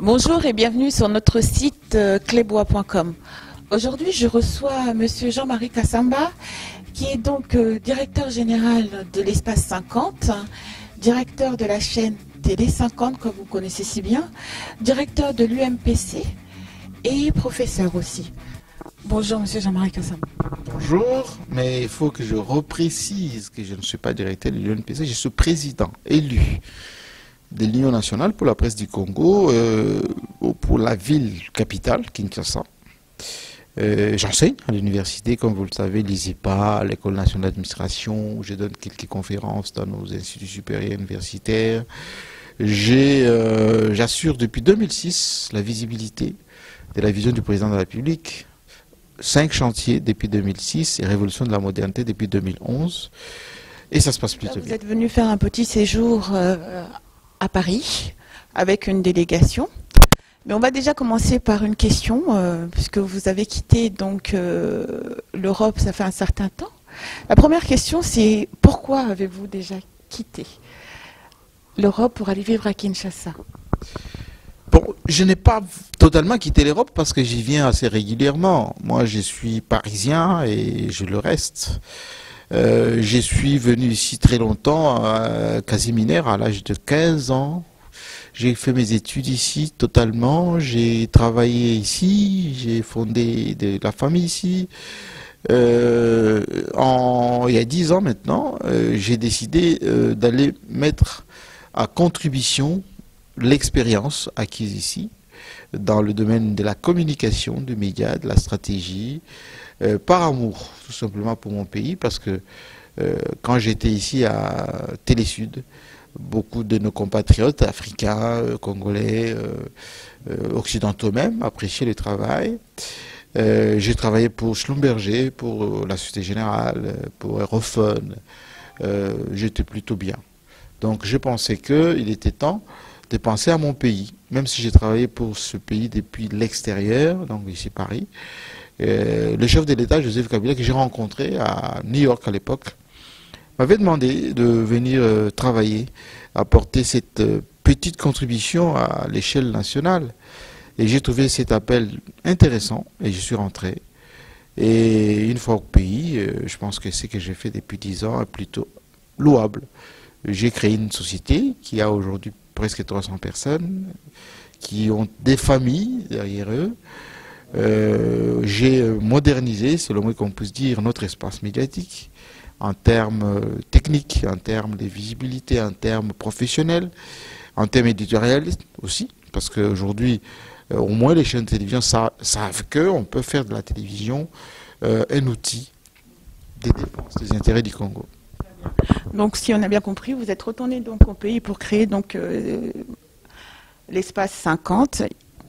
Bonjour et bienvenue sur notre site clébois.com. Aujourd'hui, je reçois Monsieur Jean-Marie Kassamba, qui est donc directeur général de l'Espace 50, directeur de la chaîne Télé 50, comme vous connaissez si bien, directeur de l'UMPC et professeur aussi. Bonjour Monsieur Jean-Marie Kassamba. Bonjour, mais il faut que je reprécise que je ne suis pas directeur de l'UMPC, je suis président élu de l'Union nationale pour la presse du Congo, pour la ville capitale, Kinshasa. J'enseigne à l'université, comme vous le savez, l'ISEPA, l'École nationale d'administration, je donne quelques conférences dans nos instituts supérieurs universitaires. J'assure depuis 2006 la visibilité de la vision du président de la République. 5 chantiers depuis 2006 et Révolution de la modernité depuis 2011. Et ça se passe plutôt bien. Vous êtes venu faire un petit séjour à Paris avec une délégation. Mais on va déjà commencer par une question, puisque vous avez quitté donc l'Europe, ça fait un certain temps. La première question, c'est pourquoi avez-vous déjà quitté l'Europe pour aller vivre à Kinshasa? Bon, je n'ai pas totalement quitté l'Europe parce que j'y viens assez régulièrement. Moi, je suis parisien et je le reste. Je suis venu ici très longtemps, quasi mineur, à l'âge de 15 ans. J'ai fait mes études ici totalement. J'ai travaillé ici. J'ai fondé de la famille ici. Il y a 10 ans maintenant, j'ai décidé d'aller mettre à contribution l'expérience acquise ici dans le domaine de la communication, du média, de la stratégie, par amour, tout simplement pour mon pays, parce que quand j'étais ici à Télé-Sud, beaucoup de nos compatriotes africains, congolais, occidentaux même, appréciaient le travail. J'ai travaillé pour Schlumberger, pour la Société Générale, pour Aerophone. J'étais plutôt bien. Donc je pensais qu'il était temps de penser à mon pays, même si j'ai travaillé pour ce pays depuis l'extérieur, donc ici Paris. Le chef de l'État, Joseph Kabila, que j'ai rencontré à New York à l'époque, m'avait demandé de venir travailler, apporter cette petite contribution à l'échelle nationale. Et j'ai trouvé cet appel intéressant et je suis rentré. Et une fois au pays, je pense que ce que j'ai fait depuis 10 ans est plutôt louable. J'ai créé une société qui a aujourd'hui presque 300 personnes, qui ont des familles derrière eux. J'ai modernisé, c'est le moins qu'on puisse dire, notre espace médiatique en termes techniques, en termes de visibilité, en termes professionnels, en termes éditorialistes aussi, parce qu'aujourd'hui, au moins les chaînes de télévision savent qu'on peut faire de la télévision un outil de défense des intérêts du Congo. Donc, si on a bien compris, vous êtes retourné donc au pays pour créer donc l'Espace 50,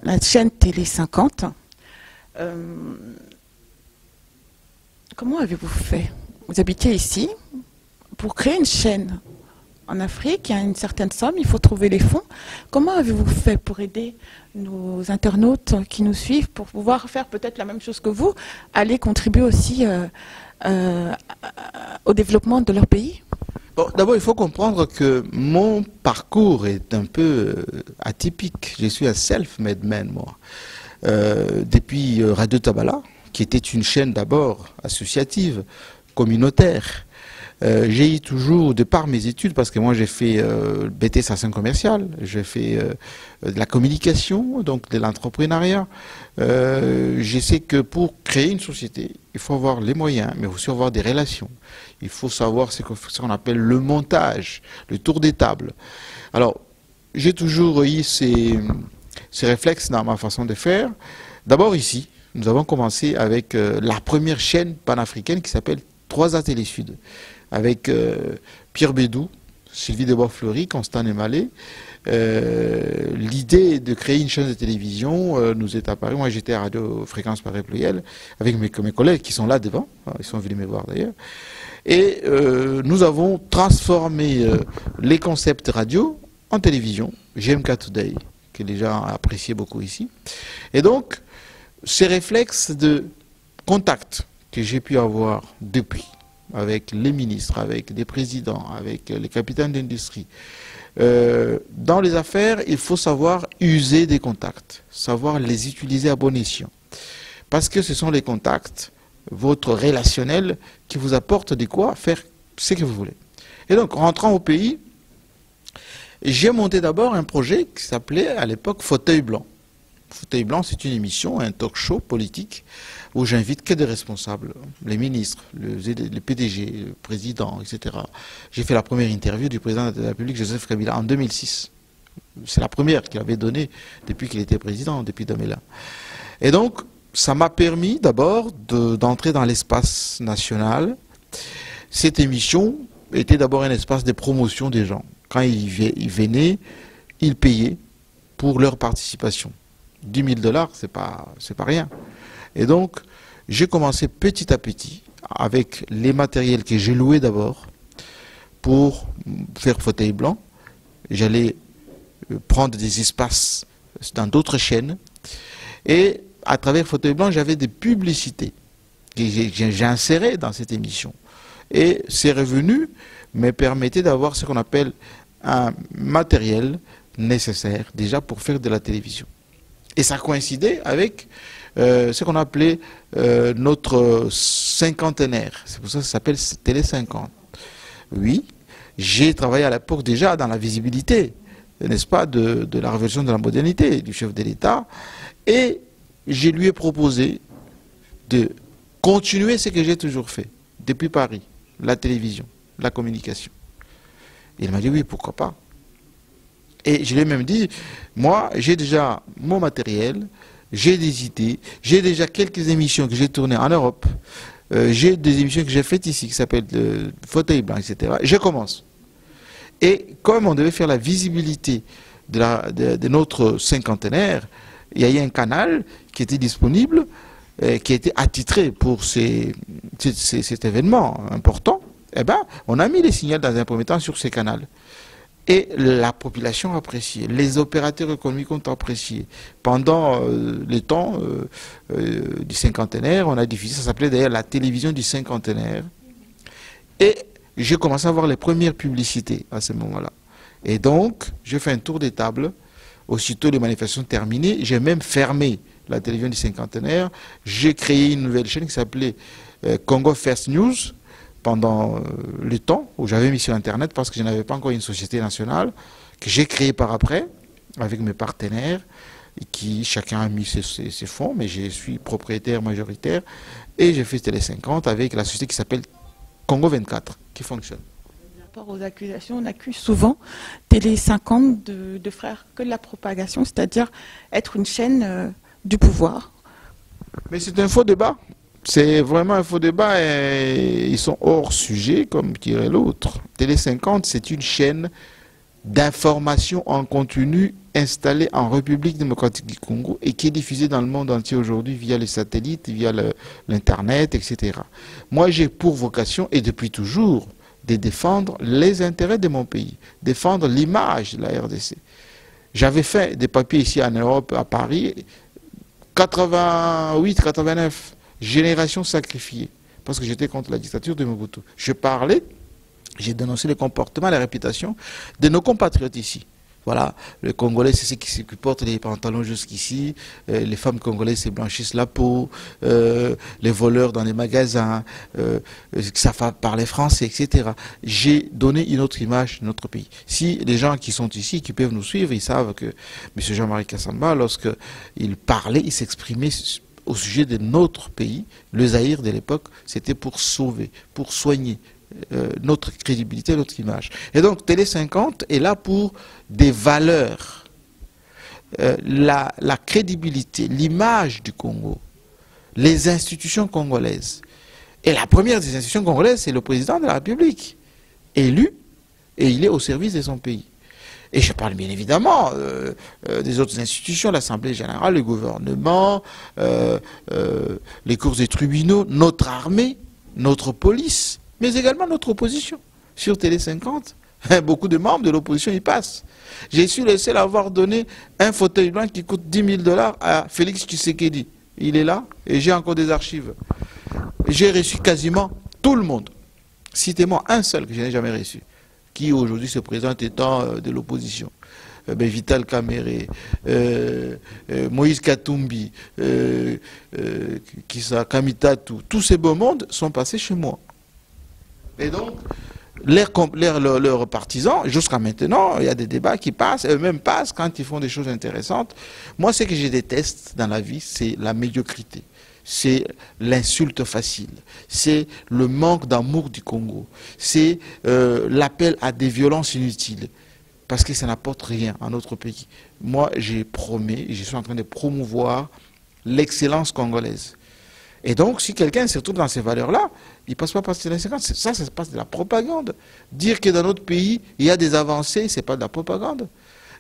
la chaîne Télé 50. Comment avez-vous fait? Vous habitez ici pour créer une chaîne en Afrique, il y a une certaine somme, il faut trouver les fonds. Comment avez-vous fait pour aider nos internautes qui nous suivent pour pouvoir faire peut-être la même chose que vous, aller contribuer aussi au développement de leur pays? Bon, d'abord, il faut comprendre que mon parcours est un peu atypique. Je suis un self-made man, moi. Depuis Radio Tabala, qui était une chaîne d'abord associative, communautaire, j'ai eu toujours, de par mes études, parce que moi j'ai fait BTS Sciences commerciales, j'ai fait de la communication, donc de l'entrepreneuriat. Je sais que pour créer une société, il faut avoir les moyens, mais aussi avoir des relations. Il faut savoir ce qu'on appelle le montage, le tour des tables. Alors, j'ai toujours eu ces réflexes dans ma façon de faire. D'abord ici, nous avons commencé avec la première chaîne panafricaine qui s'appelle 3A Télé-Sud, avec Pierre Bédou, Sylvie Debois-Fleury, Constant Nemalé. L'idée de créer une chaîne de télévision nous est apparue. Moi, j'étais à Radio Fréquence Paris Pluriel avec mes collègues qui sont là devant. Ils sont venus me voir d'ailleurs. Et nous avons transformé les concepts radio en télévision. GMK Today, que les gens appréciaient beaucoup ici. Et donc, ces réflexes de contact que j'ai pu avoir depuis avec les ministres, avec des présidents, avec les capitaines d'industrie. Dans les affaires, il faut savoir user des contacts, savoir les utiliser à bon escient. Parce que ce sont les contacts, votre relationnel, qui vous apportent de quoi faire ce que vous voulez. Et donc, rentrant au pays, j'ai monté d'abord un projet qui s'appelait à l'époque Fauteuil Blanc. Fauteuil Blanc, c'est une émission, un talk show politique où j'invite que des responsables, les ministres, le PDG, le président, etc. J'ai fait la première interview du président de la République, Joseph Kabila, en 2006. C'est la première qu'il avait donnée depuis qu'il était président, depuis 2001. Et donc, ça m'a permis d'abord d'entrer dans l'espace national. Cette émission était d'abord un espace de promotion des gens. Quand ils venaient, ils payaient pour leur participation. 10 000 $, c'est pas rien. Et donc, j'ai commencé petit à petit avec les matériels que j'ai loués d'abord pour faire Fauteuil Blanc. J'allais prendre des espaces dans d'autres chaînes. Et à travers Fauteuil Blanc, j'avais des publicités que j'ai insérées dans cette émission. Et ces revenus me permettaient d'avoir ce qu'on appelle un matériel nécessaire déjà pour faire de la télévision. Et ça coïncidait avec ce qu'on appelait notre cinquantenaire. C'est pour ça que ça s'appelle Télé 50. Oui, j'ai travaillé à l'époque déjà dans la visibilité, n'est-ce pas, de la révolution de la modernité du chef de l'État. Et je lui ai proposé de continuer ce que j'ai toujours fait, depuis Paris, la télévision, la communication. Il m'a dit oui, pourquoi pas. Et je lui ai même dit, moi, j'ai déjà mon matériel, j'ai des idées, j'ai déjà quelques émissions que j'ai tournées en Europe, j'ai des émissions que j'ai faites ici, qui s'appellent Fauteuil Blanc, etc. Je commence. Et comme on devait faire la visibilité de notre cinquantenaire, il y a eu un canal qui était disponible, qui a été attitré pour cet événement important. Eh bien, on a mis les signaux dans un premier temps sur ces canaux. Et la population a apprécié, les opérateurs économiques ont apprécié. Pendant le temps du cinquantenaire, on a diffusé, ça s'appelait d'ailleurs la télévision du cinquantenaire. Et j'ai commencé à voir les premières publicités à ce moment-là. Et donc, j'ai fait un tour des tables. Aussitôt les manifestations terminées, j'ai même fermé la télévision du cinquantenaire. J'ai créé une nouvelle chaîne qui s'appelait Congo First News, pendant le temps où j'avais mis sur Internet parce que je n'avais pas encore une société nationale que j'ai créée par après avec mes partenaires qui chacun a mis ses fonds, mais je suis propriétaire majoritaire et j'ai fait Télé 50 avec la société qui s'appelle Congo 24 qui fonctionne. Par rapport aux accusations, on accuse souvent Télé 50 de faire que de la propagation, c'est-à-dire être une chaîne du pouvoir. Mais c'est un faux débat. C'est vraiment un faux débat et ils sont hors sujet, comme dirait l'autre. Télé 50, c'est une chaîne d'information en continu installée en République démocratique du Congo et qui est diffusée dans le monde entier aujourd'hui via les satellites, via l'Internet, etc. Moi, j'ai pour vocation, et depuis toujours, de défendre les intérêts de mon pays, défendre l'image de la RDC. J'avais fait des papiers ici en Europe, à Paris, 88, 89. Génération sacrifiée, parce que j'étais contre la dictature de Mobutu. Je parlais, j'ai dénoncé le comportement, la réputation de nos compatriotes ici. Voilà, les Congolais, c'est ceux qui portent les pantalons jusqu'ici, les femmes congolaises se blanchissent la peau, les voleurs dans les magasins, qui savent parler français, etc. J'ai donné une autre image de notre pays. Si les gens qui sont ici, qui peuvent nous suivre, ils savent que M. Jean-Marie Kassamba, lorsqu'il parlait, il s'exprimait au sujet de notre pays, le Zaïre de l'époque, c'était pour sauver, pour soigner notre crédibilité, notre image. Et donc Télé 50 est là pour des valeurs, la crédibilité, l'image du Congo, les institutions congolaises. Et la première des institutions congolaises, c'est le président de la République, élu, et il est au service de son pays. Et je parle bien évidemment des autres institutions, l'Assemblée générale, le gouvernement, les cours des tribunaux, notre armée, notre police, mais également notre opposition. Sur Télé 50, beaucoup de membres de l'opposition y passent. J'ai su le seul avoir donné un fauteuil blanc qui coûte 10 000 $ à Félix Tshisekedi. Il est là et j'ai encore des archives. J'ai reçu quasiment tout le monde. Citez-moi un seul que je n'ai jamais reçu, qui aujourd'hui se présente étant de l'opposition. Vital Kamere, Moïse Katumbi, Kamitatu, tous ces beaux mondes sont passés chez moi. Et donc, leurs partisans, jusqu'à maintenant, il y a des débats qui passent, eux-mêmes passent quand ils font des choses intéressantes. Moi, ce que je déteste dans la vie, c'est la médiocrité. C'est l'insulte facile, c'est le manque d'amour du Congo, c'est l'appel à des violences inutiles, parce que ça n'apporte rien à notre pays. Moi, j'ai promis, je suis en train de promouvoir l'excellence congolaise. Et donc, si quelqu'un se retrouve dans ces valeurs-là, il ne passe pas par les 50. Ça se passe de la propagande. Dire que dans notre pays, il y a des avancées, ce n'est pas de la propagande.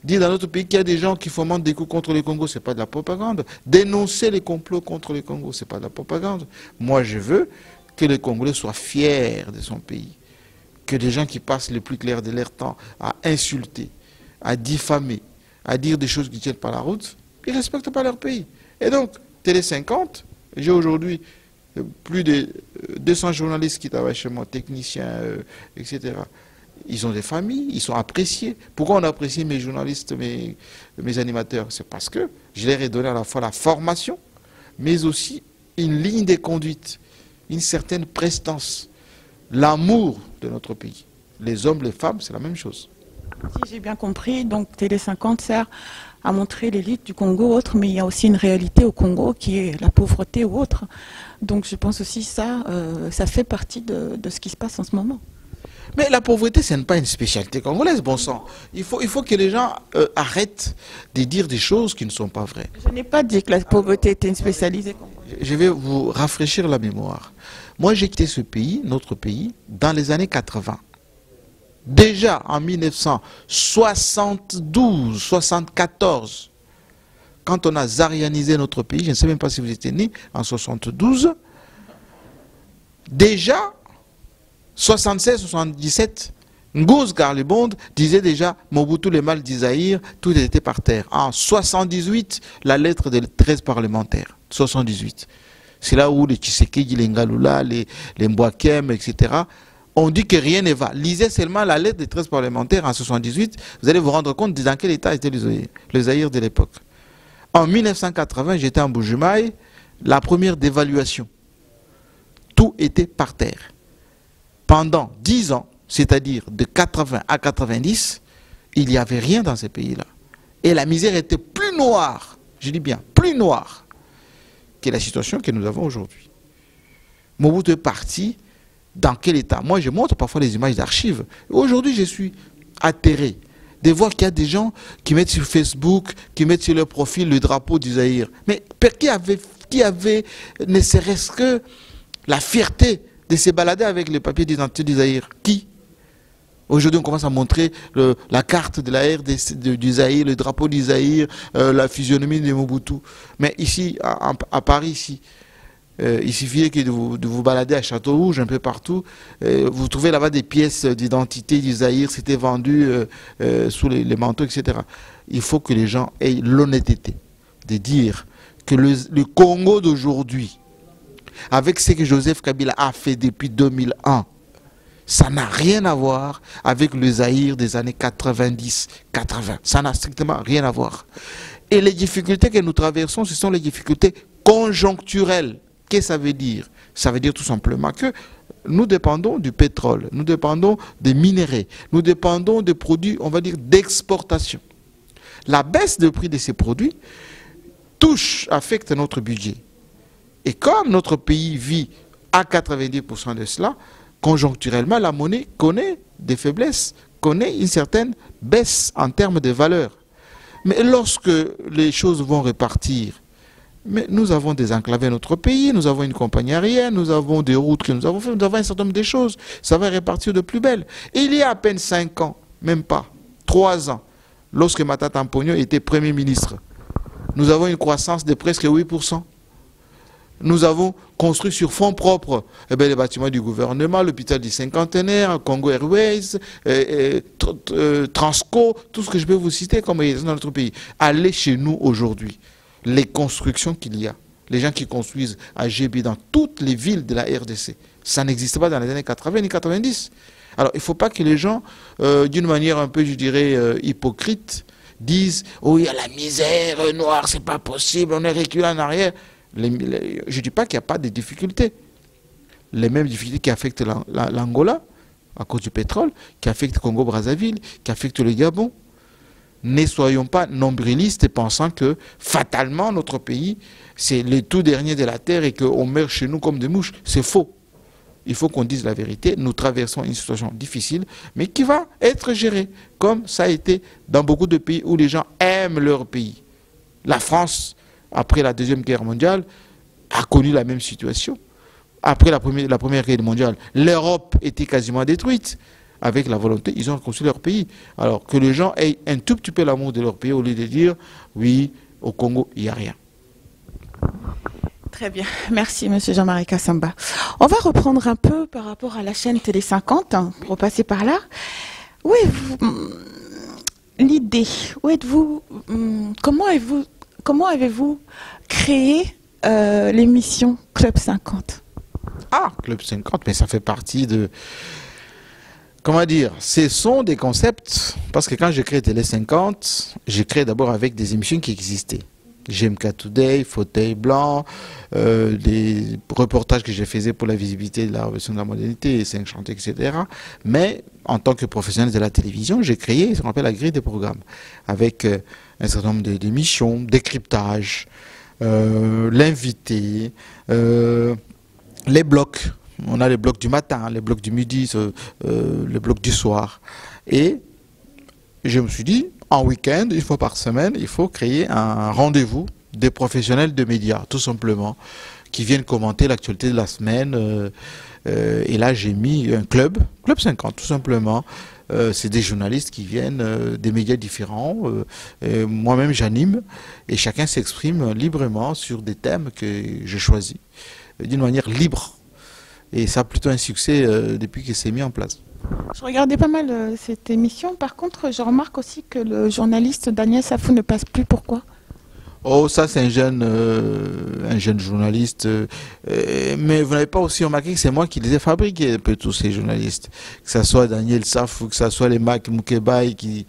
Dire dans notre pays qu'il y a des gens qui fomentent des coups contre le Congo, ce n'est pas de la propagande. Dénoncer les complots contre le Congo, ce n'est pas de la propagande. Moi, je veux que les Congolais soient fiers de son pays. Que des gens qui passent le plus clair de leur temps à insulter, à diffamer, à dire des choses qui ne tiennent pas la route, ils ne respectent pas leur pays. Et donc, Télé 50, j'ai aujourd'hui plus de 200 journalistes qui travaillent chez moi, techniciens, etc. Ils ont des familles, ils sont appréciés. Pourquoi on apprécie mes journalistes, mes animateurs? C'est parce que je leur ai donné à la fois la formation, mais aussi une ligne de conduite, une certaine prestance, l'amour de notre pays. Les hommes, les femmes, c'est la même chose. Si j'ai bien compris, donc Télé 50 sert à montrer l'élite du Congo autre, mais il y a aussi une réalité au Congo qui est la pauvreté ou autre. Donc je pense aussi ça, ça fait partie de ce qui se passe en ce moment. Mais la pauvreté, ce n'est pas une spécialité congolaise, bon sang. Il faut que les gens arrêtent de dire des choses qui ne sont pas vraies. Je n'ai pas dit que la pauvreté était une spécialité congolaise. Je vais vous rafraîchir la mémoire. Moi, j'ai quitté ce pays, notre pays, dans les années 80. Déjà en 1972, 74, quand on a zarianisé notre pays, je ne sais même pas si vous étiez né en 72, déjà 76, 77, Nguz Garlibond disait déjà Mobutu le mal d'Isaïr, tout était par terre. En 78, la lettre des 13 parlementaires, 78. C'est là où les Tshisekedi, les Ngalula, les Mbwakem, etc., on dit que rien ne va. Lisez seulement la lettre des 13 parlementaires en 78, vous allez vous rendre compte dans quel état étaient les Zaïre de l'époque. En 1980, j'étais en Bujumaï, la première dévaluation. Tout était par terre. Pendant 10 ans, c'est-à-dire de 80 à 90, il n'y avait rien dans ces pays-là. Et la misère était plus noire, je dis bien plus noire, que la situation que nous avons aujourd'hui. Mobutu est parti. Dans quel état? Moi, je montre parfois les images d'archives. Aujourd'hui, je suis atterré de voir qu'il y a des gens qui mettent sur Facebook, qui mettent sur leur profil le drapeau du Zaïre. Mais qui avait ne serait-ce que la fierté de se balader avec les papiers d'identité du Zaïre? Qui? Aujourd'hui, on commence à montrer la carte de la RDC du Zaïre, le drapeau du Zaïre, la physionomie de Mobutu. Mais ici, à Paris, ici, il suffit de vous balader à Château-Rouge, un peu partout. Vous trouvez là-bas des pièces d'identité du Zaïre, c'était vendu sous les manteaux, etc. Il faut que les gens aient l'honnêteté de dire que le Congo d'aujourd'hui, avec ce que Joseph Kabila a fait depuis 2001, ça n'a rien à voir avec le Zaïre des années 90-80. Ça n'a strictement rien à voir. Et les difficultés que nous traversons, ce sont les difficultés conjoncturelles. Qu'est-ce que ça veut dire? Ça veut dire tout simplement que nous dépendons du pétrole, nous dépendons des minéraux, nous dépendons des produits, on va dire, d'exportation. La baisse de prix de ces produits affecte notre budget. Et comme notre pays vit à 90% de cela, conjoncturellement, la monnaie connaît des faiblesses, connaît une certaine baisse en termes de valeur. Mais lorsque les choses vont repartir, mais nous avons désenclavé notre pays, nous avons une compagnie aérienne, nous avons des routes que nous avons fait, nous avons un certain nombre de choses. Ça va repartir de plus belle. Et il y a à peine 5 ans, même pas, 3 ans, lorsque Matata Mponyo était Premier ministre, nous avons une croissance de presque 8%. Nous avons construit sur fonds propres les bâtiments du gouvernement, l'hôpital du cinquantenaire, Congo Airways, Transco, tout ce que je peux vous citer comme réalisation dans notre pays. Allez chez nous aujourd'hui. Les constructions qu'il y a, les gens qui construisent à GB dans toutes les villes de la RDC, Ça n'existait pas dans les années 80 ni 90. Alors, il ne faut pas que les gens, d'une manière un peu, je dirais, hypocrite, disent « Oh, il y a la misère noire, c'est pas possible, on est reculé en arrière ». Je ne dis pas qu'il n'y a pas de difficultés. Les mêmes difficultés qui affectent l'Angola, à cause du pétrole, qui affectent le Congo-Brazzaville, qui affectent le Gabon. Ne soyons pas nombrilistes et pensant que fatalement notre pays, c'est le tout dernier de la terre et qu'on meurt chez nous comme des mouches. C'est faux. Il faut qu'on dise la vérité. Nous traversons une situation difficile, mais qui va être gérée, comme ça a été dans beaucoup de pays où les gens aiment leur pays. La France, après la Deuxième Guerre mondiale, a connu la même situation. Après la Première Guerre mondiale, l'Europe était quasiment détruite. Avec la volonté, ils ont reconstruit leur pays. Alors que les gens aient un tout petit peu l'amour de leur pays au lieu de dire « oui, au Congo, il n'y a rien ». Très bien. Merci, M. Jean-Marie Kassamba. On va reprendre un peu par rapport à la chaîne Télé 50, pour passer par là. Où est-vous l'idée? Où êtes-vous? Comment avez-vous créé l'émission Club 50? Ah, Club 50, mais ça fait partie de... Comment dire, ce sont des concepts, parce que quand j'ai créé Télé 50, j'ai créé d'abord avec des émissions qui existaient. GMK Today, Fauteuil Blanc, des reportages que j'ai faisais pour la visibilité de la révolution de la modernité, 5 chantiers, etc. Mais en tant que professionnel de la télévision, j'ai créé ce qu'on appelle la grille des programmes, avec un certain nombre d'émissions, décryptage, l'invité, les blocs. On a les blocs du matin, les blocs du midi, les blocs du soir. Et je me suis dit, en week-end, une fois par semaine, il faut créer un rendez-vous des professionnels de médias, tout simplement, qui viennent commenter l'actualité de la semaine. Et là, j'ai mis un club 50, tout simplement. C'est des journalistes qui viennent des médias différents. Moi-même, j'anime et chacun s'exprime librement sur des thèmes que je choisis, d'une manière libre. Et ça a plutôt un succès depuis que c'est mis en place. Je regardais pas mal cette émission. Par contre, je remarque aussi que le journaliste Daniel Safou ne passe plus. Pourquoi? Oh, ça c'est un jeune journaliste. Mais vous n'avez pas aussi remarqué que c'est moi qui les ai fabriqués, un peu tous ces journalistes. Que ce soit Daniel Safou, que ce soit les Mac Moukebaï qui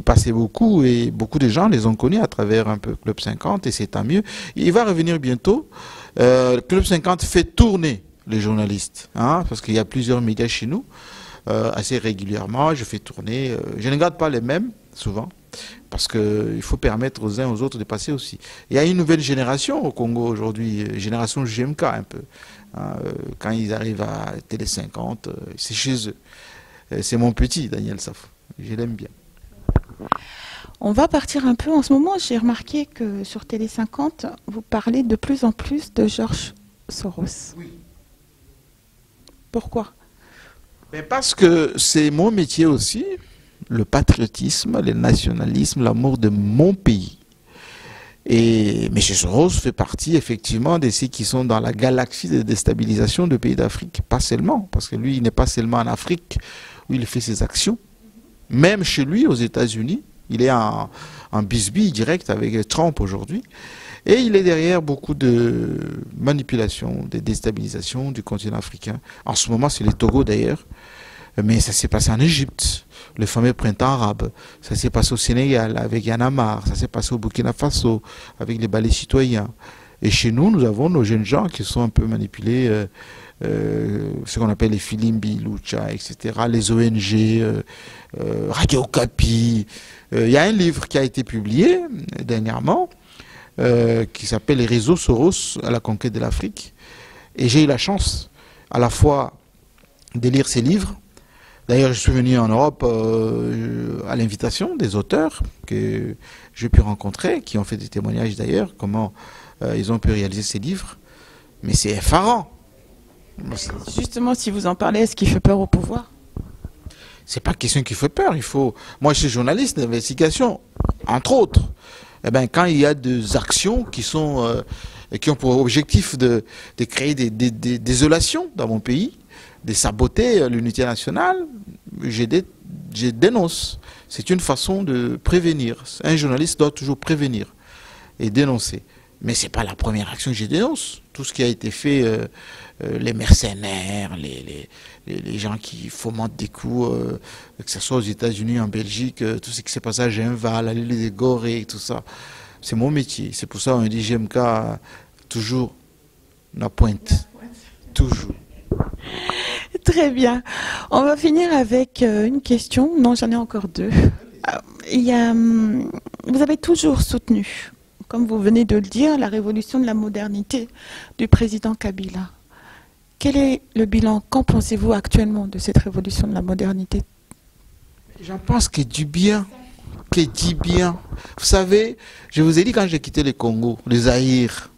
passaient beaucoup. Et beaucoup de gens les ont connus à travers un peu Club 50 et c'est tant mieux. Il va revenir bientôt. Club 50 fait tourner les journalistes, hein, parce qu'il y a plusieurs médias chez nous, assez régulièrement, je fais tourner, je ne garde pas les mêmes, souvent, parce qu'il faut permettre aux uns aux autres de passer aussi. Il y a une nouvelle génération au Congo aujourd'hui, génération GMK un peu, hein, quand ils arrivent à Télé 50, c'est chez eux. C'est mon petit, Daniel Safou, je l'aime bien. On va partir un peu, en ce moment, j'ai remarqué que sur Télé 50, vous parlez de plus en plus de George Soros. Oui. Pourquoi? Mais parce que c'est mon métier aussi, le patriotisme, le nationalisme, l'amour de mon pays. Et M. Soros fait partie effectivement de ceux qui sont dans la galaxie de déstabilisation de pays d'Afrique. Pas seulement, parce que lui, il n'est pas seulement en Afrique où il fait ses actions. Même chez lui, aux États-Unis, il est en bisbille direct avec Trump aujourd'hui. Et il est derrière beaucoup de manipulations, de déstabilisation du continent africain. En ce moment, c'est le Togo d'ailleurs. Mais ça s'est passé en Égypte, le fameux printemps arabe. Ça s'est passé au Sénégal avec Y'en a marre. Ça s'est passé au Burkina Faso avec les ballets citoyens. Et chez nous, nous avons nos jeunes gens qui sont un peu manipulés, ce qu'on appelle les Filimbi, Lucha, etc., les ONG, Radio Okapi. Il y a un livre qui a été publié dernièrement, qui s'appelle Les réseaux Soros à la conquête de l'Afrique. Et j'ai eu la chance à la fois de lire ces livres. D'ailleurs, je suis venu en Europe à l'invitation des auteurs que j'ai pu rencontrer, qui ont fait des témoignages d'ailleurs, comment ils ont pu réaliser ces livres. Mais c'est effarant. Justement, si vous en parlez, est-ce qu'il fait peur au pouvoir? C'est pas question qu'il fait peur. Il faut... Moi, je suis journaliste d'investigation, entre autres. Eh ben, quand il y a des actions qui sont qui ont pour objectif de créer des désolations dans mon pays, de saboter l'unité nationale, je dénonce. C'est une façon de prévenir. Un journaliste doit toujours prévenir et dénoncer. Mais ce n'est pas la première action que je dénonce. Tout ce qui a été fait, les mercenaires, les gens qui fomentent des coups, que ce soit aux États-Unis, en Belgique, tout ce qui s'est passé à Genval, à l'île des Gorées, tout ça. C'est mon métier. C'est pour ça qu'on dit GMK toujours la pointe. Toujours. Très bien. On va finir avec une question. Non, j'en ai encore deux. Vous avez toujours soutenu, comme vous venez de le dire, la révolution de la modernité du président Kabila. Quel est le bilan? Qu'en pensez-vous actuellement de cette révolution de la modernité? J'en pense que du bien. Que du bien. Vous savez, je vous ai dit quand j'ai quitté le Congo, le Zaïre,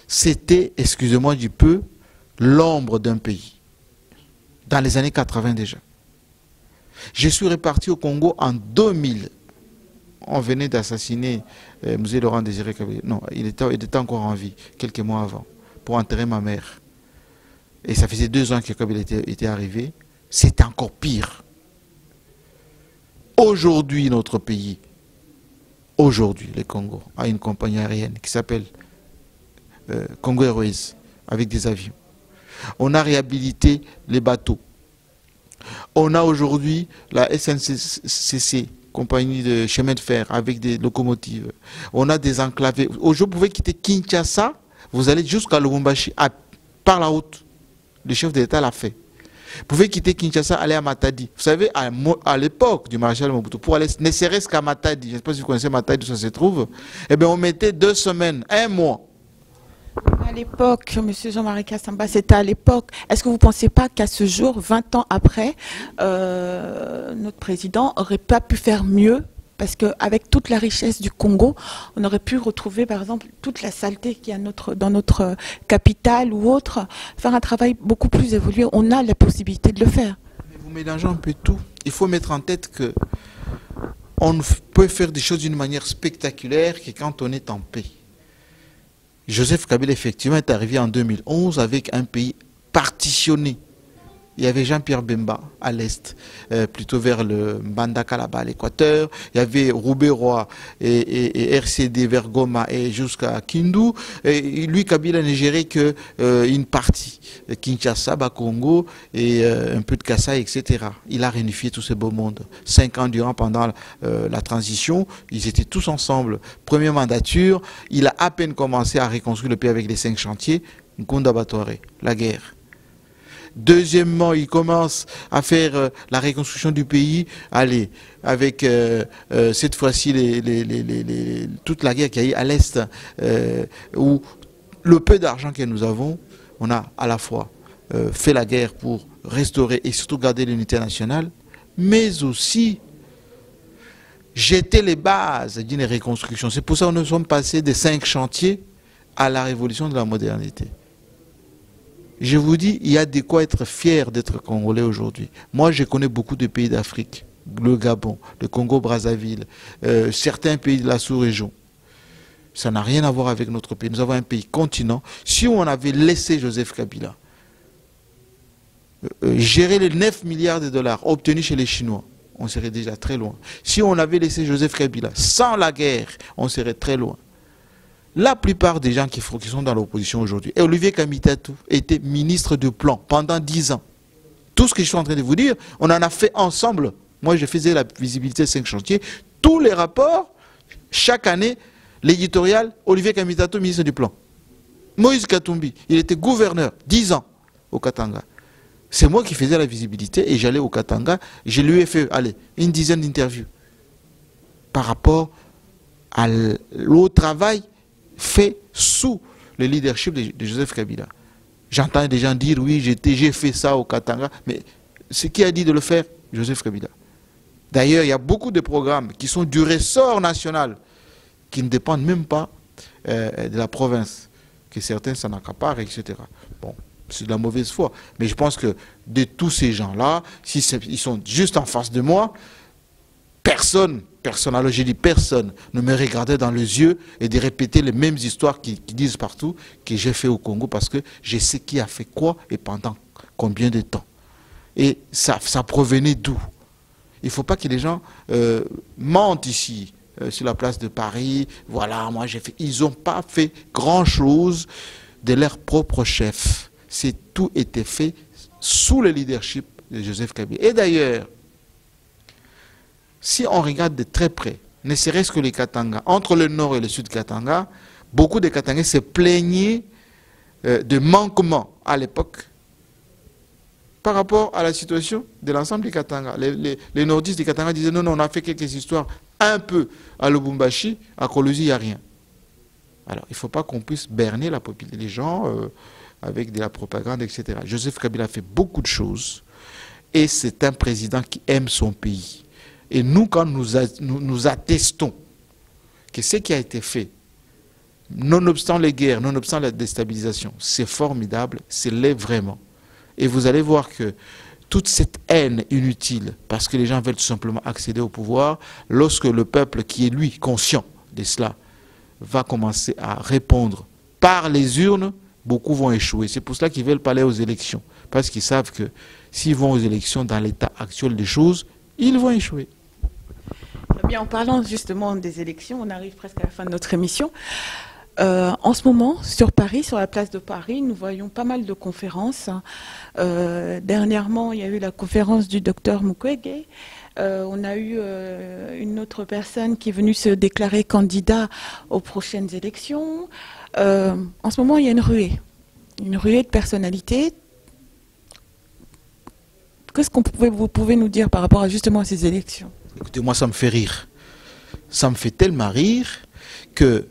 c'était, excusez-moi du peu, l'ombre d'un pays. Dans les années 80 déjà. Je suis reparti au Congo en 2000. On venait d'assassiner Mzee Laurent Désiré Kabila. Non, il était encore en vie, quelques mois avant, pour enterrer ma mère. Et ça faisait 2 ans que Kabila était arrivé. C'était encore pire. Aujourd'hui, notre pays, aujourd'hui, le Congo, a une compagnie aérienne qui s'appelle Congo Airways, avec des avions. On a réhabilité les bateaux. On a aujourd'hui la SNCC, compagnie de chemin de fer, avec des locomotives. On a des enclavés. Aujourd'hui, vous pouvez quitter Kinshasa, vous allez jusqu'à Lubumbashi par la route. Le chef de l'État l'a fait. Vous pouvez quitter Kinshasa, aller à Matadi. Vous savez, à l'époque du maréchal Mobutu, pour aller ne serait-ce qu'à Matadi, je ne sais pas si vous connaissez Matadi, où ça se trouve, eh bien, on mettait 2 semaines, 1 mois. À l'époque, M. Jean-Marie Kassamba, c'était à l'époque. Est-ce que vous ne pensez pas qu'à ce jour, 20 ans après, notre président n'aurait pas pu faire mieux? Parce qu'avec toute la richesse du Congo, on aurait pu retrouver, par exemple, toute la saleté qu'il y a dans notre capitale ou autre, faire un travail beaucoup plus évolué. On a la possibilité de le faire. Mais vous mélangez un peu tout. Il faut mettre en tête que on peut faire des choses d'une manière spectaculaire que quand on est en paix. Joseph Kabila, effectivement, est arrivé en 2011 avec un pays partitionné. Il y avait Jean-Pierre Bemba à l'est, plutôt vers le Mbandaka là-bas à l'équateur. Il y avait Roubaix-Roi et RCD vers Goma et jusqu'à Kindu. Et lui, Kabila n'a géré qu'une partie. Kinshasa, Bakongo et un peu de Kassai, etc. Il a réunifié tous ces beaux mondes. 5 ans durant, pendant la transition, ils étaient tous ensemble. Première mandature, il a à peine commencé à reconstruire le pays avec les 5 chantiers. Nkunda Batouare, la guerre. Deuxièmement, il commence à faire la reconstruction du pays, allez, avec cette fois-ci toute la guerre qu'il y a eu à l'Est, où le peu d'argent que nous avons, on a à la fois fait la guerre pour restaurer et surtout garder l'unité nationale, mais aussi jeter les bases d'une reconstruction. C'est pour ça que nous sommes passés des 5 chantiers à la révolution de la modernité. Je vous dis, il y a de quoi être fier d'être Congolais aujourd'hui. Moi, je connais beaucoup de pays d'Afrique, le Gabon, le Congo-Brazzaville, certains pays de la sous-région. Ça n'a rien à voir avec notre pays. Nous avons un pays continent. Si on avait laissé Joseph Kabila gérer les 9 milliards de dollars obtenus chez les Chinois, on serait déjà très loin. Si on avait laissé Joseph Kabila sans la guerre, on serait très loin. La plupart des gens qui sont dans l'opposition aujourd'hui, et Olivier Kamitatou était ministre de plan pendant 10 ans. Tout ce que je suis en train de vous dire, on en a fait ensemble. Moi, je faisais la visibilité 5 chantiers. Tous les rapports, chaque année, l'éditorial, Olivier Kamitatou, ministre du plan. Moïse Katumbi, il était gouverneur, 10 ans au Katanga. C'est moi qui faisais la visibilité et j'allais au Katanga. Je lui ai fait, allez, une dizaine d'interviews par rapport au travail fait sous le leadership de Joseph Kabila. J'entends des gens dire, oui, j'ai fait ça au Katanga, mais c'est qui a dit de le faire? Joseph Kabila. D'ailleurs, il y a beaucoup de programmes qui sont du ressort national, qui ne dépendent même pas de la province, que certains s'en accaparent, etc. Bon, c'est de la mauvaise foi. Mais je pense que de tous ces gens-là, s'ils sont juste en face de moi, personne, alors j'ai dit personne, ne me regardait dans les yeux et de répéter les mêmes histoires qui disent partout que j'ai fait au Congo parce que je sais qui a fait quoi et pendant combien de temps. Et ça provenait d'où? Il ne faut pas que les gens mentent ici. sur la place de Paris. Voilà, moi j'ai fait. Ils n'ont pas fait grand-chose de leur propre chef. Tout était fait sous le leadership de Joseph Kabila. Et d'ailleurs, si on regarde de très près, ne serait-ce que les Katanga, entre le nord et le sud Katanga, beaucoup de Katangais se plaignaient de manquements à l'époque par rapport à la situation de l'ensemble des Katanga. Les nordistes des Katanga disaient non, non, on a fait quelques histoires un peu à Lubumbashi, à Kolwezi, il n'y a rien. Alors, il ne faut pas qu'on puisse berner les gens avec de la propagande, etc. Joseph Kabila a fait beaucoup de choses et c'est un président qui aime son pays. Et nous, quand nous attestons que ce qui a été fait, nonobstant les guerres, nonobstant la déstabilisation, c'est formidable, c'est l'est vraiment. Et vous allez voir que toute cette haine inutile, parce que les gens veulent tout simplement accéder au pouvoir, lorsque le peuple qui est lui conscient de cela va commencer à répondre par les urnes, beaucoup vont échouer. C'est pour cela qu'ils ne veulent pas aller aux élections. Parce qu'ils savent que s'ils vont aux élections dans l'état actuel des choses, ils vont échouer. Eh bien, en parlant justement des élections, on arrive presque à la fin de notre émission. En ce moment, sur Paris, sur la place de Paris, nous voyons pas mal de conférences. Dernièrement, il y a eu la conférence du docteur Mukwege. On a eu une autre personne qui est venue se déclarer candidat aux prochaines élections. En ce moment, il y a une ruée de personnalités. Qu'est-ce que vous pouvez nous dire par rapport justement à ces élections? Écoutez, moi, ça me fait rire. Ça me fait tellement rire que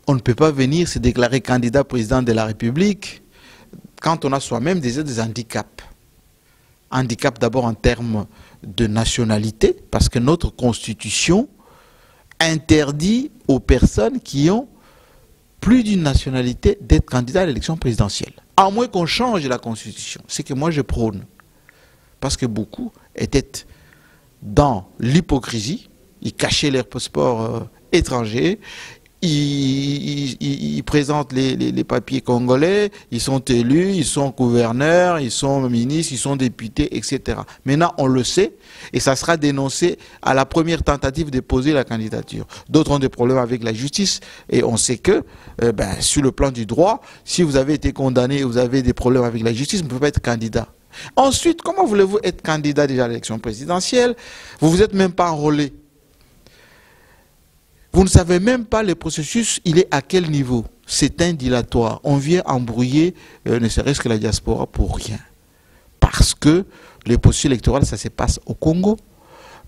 on ne peut pas venir se déclarer candidat président de la République quand on a soi-même déjà des handicaps. Handicap d'abord en termes de nationalité, parce que notre constitution interdit aux personnes qui ont plus d'une nationalité d'être candidat à l'élection présidentielle. À moins qu'on change la constitution. C'est que moi je prône. Parce que beaucoup étaient dans l'hypocrisie, ils cachaient leur passeport étranger, ils présentent les papiers congolais, ils sont élus, ils sont gouverneurs, ils sont ministres, ils sont députés, etc. Maintenant, on le sait, et ça sera dénoncé à la première tentative de poser la candidature. D'autres ont des problèmes avec la justice, et on sait que, sur le plan du droit, si vous avez été condamné et vous avez des problèmes avec la justice, vous ne pouvez pas être candidat. Ensuite, comment voulez-vous être candidat déjà à l'élection présidentielle? Vous ne vous êtes même pas enrôlé. Vous ne savez même pas le processus, il est à quel niveau. C'est un dilatoire. On vient embrouiller, ne serait-ce que la diaspora, pour rien. Parce que les processus électoraux, ça se passe au Congo.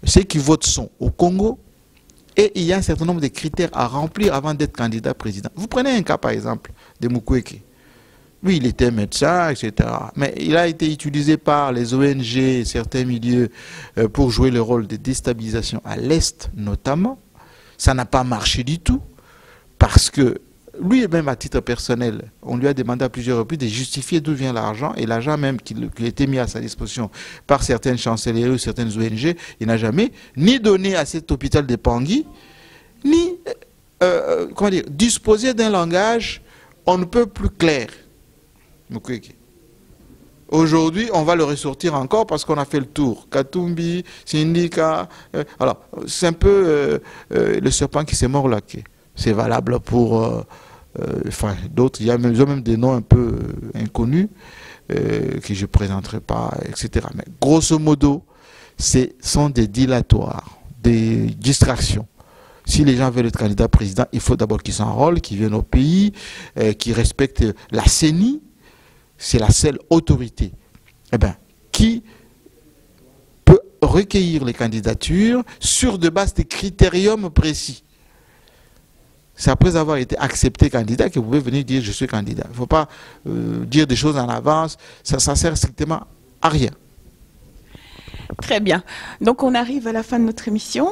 Ceux qui votent sont au Congo. Et il y a un certain nombre de critères à remplir avant d'être candidat président. Vous prenez un cas, par exemple, de Mukwege. Oui, il était médecin, etc. Mais il a été utilisé par les ONG et certains milieux pour jouer le rôle de déstabilisation à l'Est, notamment. Ça n'a pas marché du tout, parce que lui-même, à titre personnel, on lui a demandé à plusieurs reprises de justifier d'où vient l'argent, et l'argent même qui a été mis à sa disposition par certaines chancelleries ou certaines ONG, il n'a jamais ni donné à cet hôpital de Pangui, ni disposé d'un langage on ne peut plus clair. Aujourd'hui, on va le ressortir encore parce qu'on a fait le tour. Katumbi, Sindika. Alors, c'est un peu le serpent qui s'est mort là. C'est valable pour d'autres. Ils ont même des noms un peu inconnus que je ne présenterai pas, etc. Mais grosso modo, ce sont des dilatoires, des distractions. Si les gens veulent être candidats président, il faut d'abord qu'ils s'enrôlent, qu'ils viennent au pays, qu'ils respectent la CENI. C'est la seule autorité qui peut recueillir les candidatures sur de bases de critériums précis. C'est après avoir été accepté candidat que vous pouvez venir dire je suis candidat. Il ne faut pas dire des choses en avance, ça ne sert strictement à rien. Très bien. Donc on arrive à la fin de notre émission.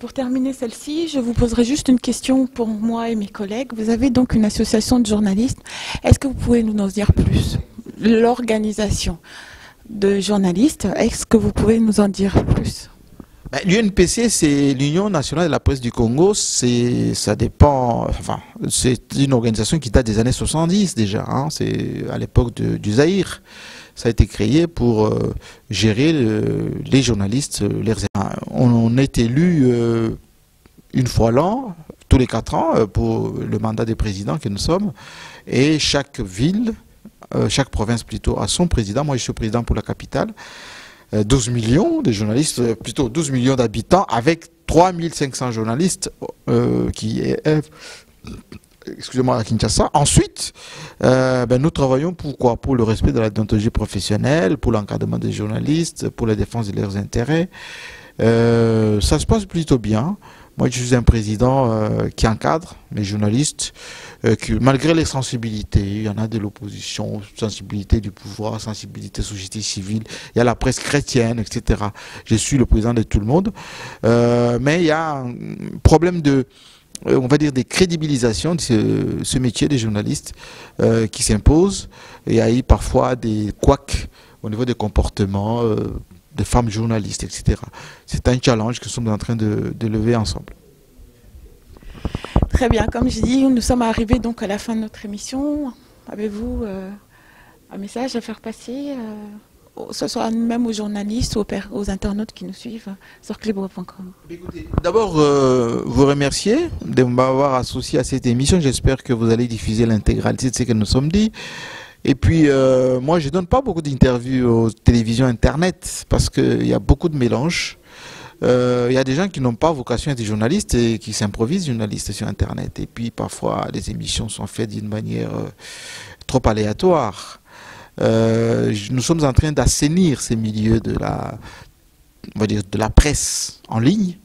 Pour terminer celle-ci, je vous poserai juste une question pour moi et mes collègues. Vous avez donc une association de journalistes. Est-ce que vous pouvez nous en dire plus? L'organisation de journalistes, est-ce que vous pouvez nous en dire plus? L'UNPC, c'est l'Union nationale de la presse du Congo. Ça dépend. Enfin, c'est une organisation qui date des années 70 déjà. Hein, c'est à l'époque du Zaïre. Ça a été créé pour gérer les journalistes. On est élu une fois l'an, tous les 4 ans, pour le mandat des présidents que nous sommes. Et chaque ville, chaque province plutôt, a son président. Moi, je suis président pour la capitale. 12 millions de journalistes, plutôt 12 millions d'habitants, avec 3500 journalistes qui excusez-moi, à Kinshasa. Ensuite, nous travaillons pour le respect de la déontologie professionnelle, pour l'encadrement des journalistes, pour la défense de leurs intérêts. Ça se passe plutôt bien. Moi, je suis un président qui encadre mes journalistes, malgré les sensibilités. Il y en a de l'opposition, sensibilité du pouvoir, sensibilité société civile. Il y a la presse chrétienne, etc. Je suis le président de tout le monde. Mais il y a un problème de, on va dire, des crédibilisations de ce métier des journalistes qui s'impose. Il y a eu parfois des couacs au niveau des comportements de femmes journalistes, etc. C'est un challenge que nous sommes en train de lever ensemble. Très bien, comme je dis, nous sommes arrivés donc à la fin de notre émission. Avez-vous un message à faire passer, ce soit même aux journalistes ou aux internautes qui nous suivent sur clebois.com? D'abord, vous remercier de m'avoir associé à cette émission. J'espère que vous allez diffuser l'intégralité de ce que nous sommes dit. Et puis, moi, je ne donne pas beaucoup d'interviews aux télévisions Internet parce qu'il y a beaucoup de mélange. Il y a des gens qui n'ont pas vocation à être journalistes et qui s'improvisent journalistes sur Internet. Et puis, parfois, les émissions sont faites d'une manière trop aléatoire. Nous sommes en train d'assainir ces milieux de on va dire, de la presse en ligne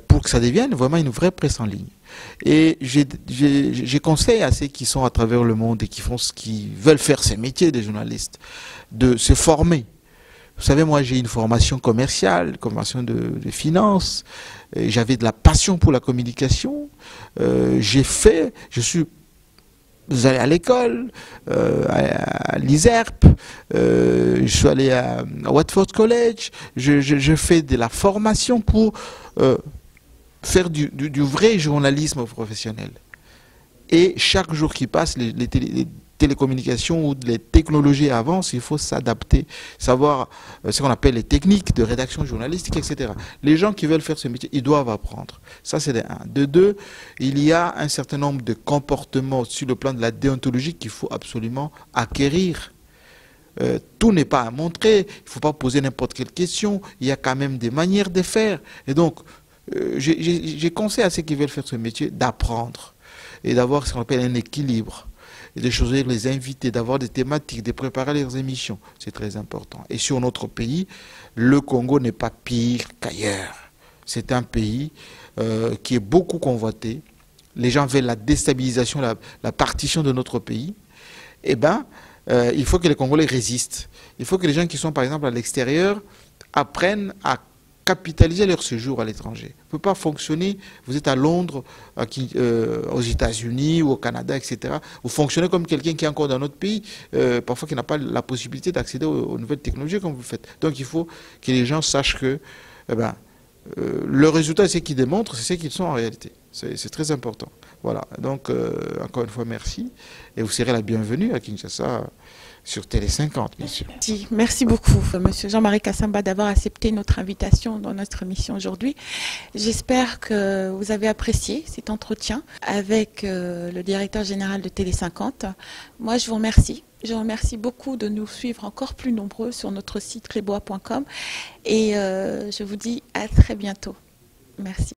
pour que ça devienne vraiment une vraie presse en ligne. Et je conseille à ceux qui sont à travers le monde et qui veulent faire ce métier de journalistes de se former. Vous savez, moi j'ai une formation commerciale, formation de finance, j'avais de la passion pour la communication, je suis allé à l'école, à l'ISERP, je suis allé à Watford College, je fais de la formation pour faire du vrai journalisme professionnel. Et chaque jour qui passe, les télécommunications ou les technologies avancent, il faut s'adapter, savoir ce qu'on appelle les techniques de rédaction journalistique, etc. Les gens qui veulent faire ce métier, ils doivent apprendre. Ça, c'est de un. De deux, il y a un certain nombre de comportements sur le plan de la déontologie qu'il faut absolument acquérir. Tout n'est pas à montrer, il ne faut pas poser n'importe quelle question, il y a quand même des manières de faire. Et donc, j'ai conseillé à ceux qui veulent faire ce métier d'apprendre et d'avoir ce qu'on appelle un équilibre, et de choisir les invités, d'avoir des thématiques, de préparer leurs émissions. C'est très important. Et sur notre pays, le Congo n'est pas pire qu'ailleurs. C'est un pays qui est beaucoup convoité. Les gens veulent la déstabilisation, la partition de notre pays. Eh bien, il faut que les Congolais résistent. Il faut que les gens qui sont, par exemple, à l'extérieur apprennent à capitaliser leur séjour à l'étranger. Vous ne pouvez pas fonctionner, vous êtes à Londres, aux États-Unis ou au Canada, etc. Vous fonctionnez comme quelqu'un qui est encore dans notre pays, parfois qui n'a pas la possibilité d'accéder aux nouvelles technologies comme vous faites. Donc il faut que les gens sachent que le résultat, c'est ce qu'ils démontrent, c'est ce qu'ils sont en réalité. C'est très important. Voilà. Donc, encore une fois, merci. Et vous serez la bienvenue à Kinshasa, sur Télé 50, bien sûr. Merci beaucoup, Monsieur Jean-Marie Kassamba, d'avoir accepté notre invitation dans notre émission aujourd'hui. J'espère que vous avez apprécié cet entretien avec le directeur général de Télé 50. Moi, je vous remercie. Je vous remercie beaucoup de nous suivre encore plus nombreux sur notre site clebois.com et je vous dis à très bientôt. Merci.